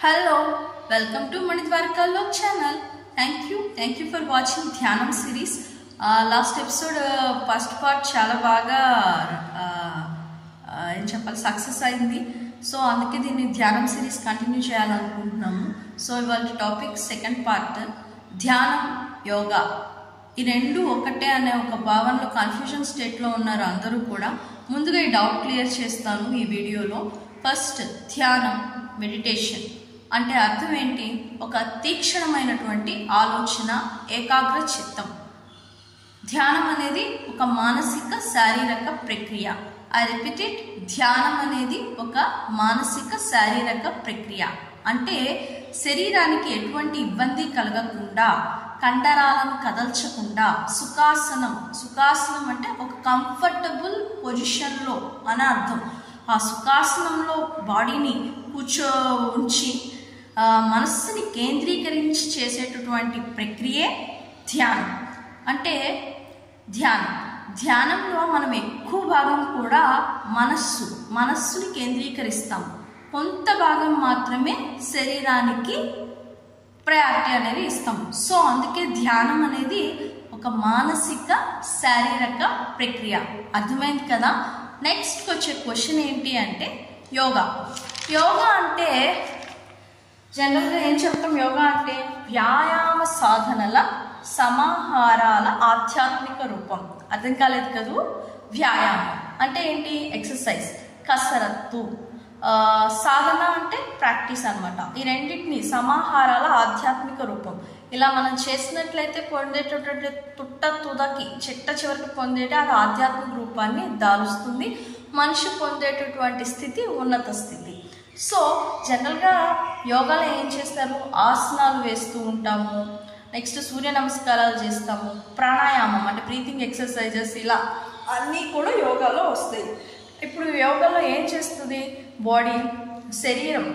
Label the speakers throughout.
Speaker 1: Hello, welcome to Manidwarka Log channel. Thank you for watching Dhyanam series. Last episode first part chala baga em cheppali success ayindi. So anduke deenni Dhyanam series continue cheyalanuntunnamu. So ivalti topic second part ధ్యానం యోగా ఈ రెండు ఒకటే అనే ఒక భావనలో confusion state లో ఉన్నారు అందరూ కూడా. ముందుగా ఈ డౌట్ క్లియర్ చేస్తాను ఈ వీడియోలో. ఫస్ట్, ధ్యానం మెడిటేషన్ అంటే అర్థం ఏంటి? ఒక తీక్షణమైనటువంటి ఆలోచన, ఏకాగ్ర చిత్తం. ధ్యానం అనేది ఒక మానసిక శారీరక ప్రక్రియ. ఐ రిపీట్ ఇట్, ధ్యానం అనేది ఒక మానసిక శారీరక ప్రక్రియ. అంటే శరీరానికి ఎటువంటి ఇబ్బంది కలగకుండా, కండరాలను కదల్చకుండా సుఖాసనం అంటే ఒక కంఫర్టబుల్ పొజిషన్లో అని అర్థం. ఆ సుఖాసనంలో బాడీని ఉంచి మనస్సుని కేంద్రీకరించి చేసేటటువంటి ప్రక్రియే ధ్యానం. అంటే ధ్యానంలో మనం ఎక్కువ భాగం కూడా మనస్సుని కేంద్రీకరిస్తాం. కొంత భాగం మాత్రమే శరీరానికి ప్రయారిటీ అనేది ఇస్తాం. సో అందుకే ధ్యానం అనేది ఒక మానసిక శారీరక ప్రక్రియ. అర్థమైంది కదా? నెక్స్ట్ వచ్చే క్వశ్చన్ ఏంటి అంటే యోగా అంటే జనరల్గా ఏం చెప్తాం? యోగా అంటే వ్యాయామ సాధనల సమాహారాల ఆధ్యాత్మిక రూపం. అర్థం కాలేదు కదూ? వ్యాయామం అంటే ఏంటి? ఎక్సర్సైజ్, కసరత్తు. సాధన అంటే ప్రాక్టీస్ అనమాట. ఈ రెండింటిని సమాహారాల ఆధ్యాత్మిక రూపం. ఇలా మనం చేసినట్లయితే పొందేటటువంటి చిట్ట చివరికి పొందేట అది ఆధ్యాత్మిక రూపాన్ని దాలుస్తుంది. మనిషి పొందేటటువంటి స్థితి ఉన్నత స్థితి. సో జనరల్గా యోగాలో ఏం చేస్తారు? ఆసనాలు వేస్తూ ఉంటాము, నెక్స్ట్ సూర్య నమస్కారాలు చేస్తాము, ప్రాణాయామం అంటే బ్రీతింగ్ ఎక్సర్సైజెస్, ఇలా అన్నీ కూడా యోగాలో వస్తాయి. ఇప్పుడు యోగాలో ఏం చేస్తుంది? బాడీ, శరీరం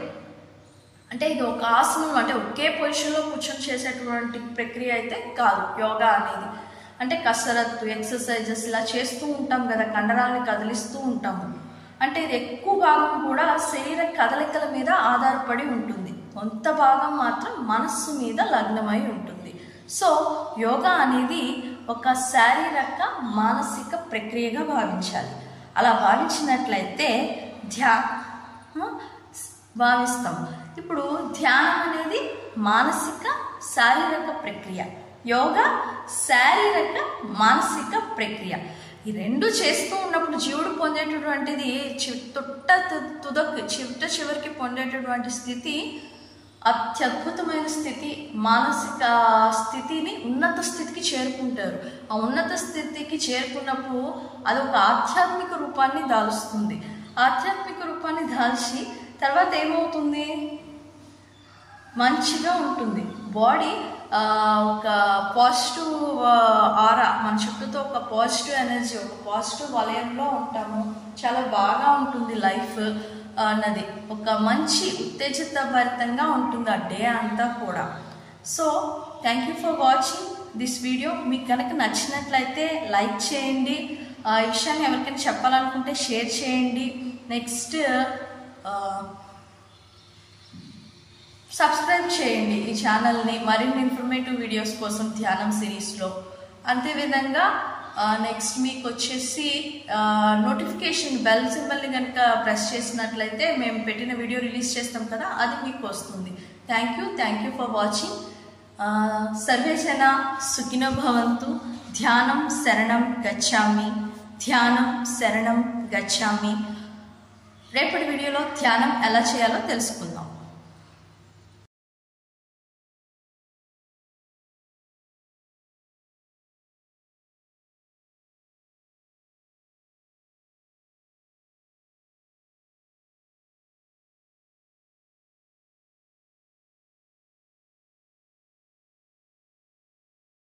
Speaker 1: అంటే ఇది ఒక ఆసనం అంటే ఒకే పొజిషన్లో కూర్చొని చేసేటువంటి ప్రక్రియ అయితే కాదు. యోగా అనేది అంటే కసరత్తు, ఎక్సర్సైజెస్ ఇలా చేస్తూ ఉంటాం కదా, కండరాలని కదిలిస్తూ ఉంటాము. అంటే ఇది ఎక్కువ భాగం కూడా శరీర కదలికల మీద ఆధారపడి ఉంటుంది, కొంత భాగం మాత్రం మనస్సు మీద లగ్నమై ఉంటుంది. సో యోగా అనేది ఒక శారీరక మానసిక ప్రక్రియగా భావించాలి. అలా భావించినట్లయితే భావిస్తాం. ఇప్పుడు ధ్యానం అనేది మానసిక శారీరక ప్రక్రియ, యోగా శారీరక మానసిక ప్రక్రియ. ఈ రెండు చేస్తూ ఉన్నప్పుడు జీవుడు పొందేటటువంటిది చిట్ట చివరికి పొందేటటువంటి స్థితి అత్యద్భుతమైన స్థితి. మానసిక స్థితిని ఉన్నత స్థితికి చేరుకుంటారు. ఆ ఉన్నత స్థితికి చేరుకున్నప్పుడు అది ఒక ఆధ్యాత్మిక రూపాన్ని దాలుస్తుంది. ఆధ్యాత్మిక రూపాన్ని దాల్చి తర్వాత ఏమవుతుంది? మంచిగా ఉంటుంది బాడీ. ఒక పాజిటివ్ ఆరా, మన చుట్టూతో ఒక పాజిటివ్ ఎనర్జీ, ఒక పాజిటివ్ వలయంలో ఉంటాము. చాలా బాగా ఉంటుంది లైఫ్ అన్నది. ఒక మంచి ఉత్తేజితభరితంగా ఉంటుంది ఆ డే అంతా కూడా. So thank you for watching this video. మీకు కనుక నచ్చినట్లయితే లైక్ చేయండి. ఈ విషయాన్ని ఎవరికైనా చెప్పాలనుకుంటే షేర్ చేయండి. నెక్స్ట్ సబ్స్క్రైబ్ చేయండి ఈ ఛానల్ని మరిన్ని ఇన్ఫర్మేటివ్ వీడియోస్ కోసం ధ్యానం సిరీస్లో. అంతేవిధంగా నెక్స్ట్ మీకు వచ్చేసి నోటిఫికేషన్ బెల్ సింబల్ని కనుక ప్రెస్ చేసినట్లయితే మేము పెట్టిన వీడియో రిలీజ్ చేస్తాం కదా, అది మీకు వస్తుంది. Thank you for watching. Survey జన సుఖినో భవంతు. ధ్యానం శరణం గచ్చామి. రేపటి వీడియోలో ధ్యానం ఎలా చేయాలో తెలుసుకుందాం.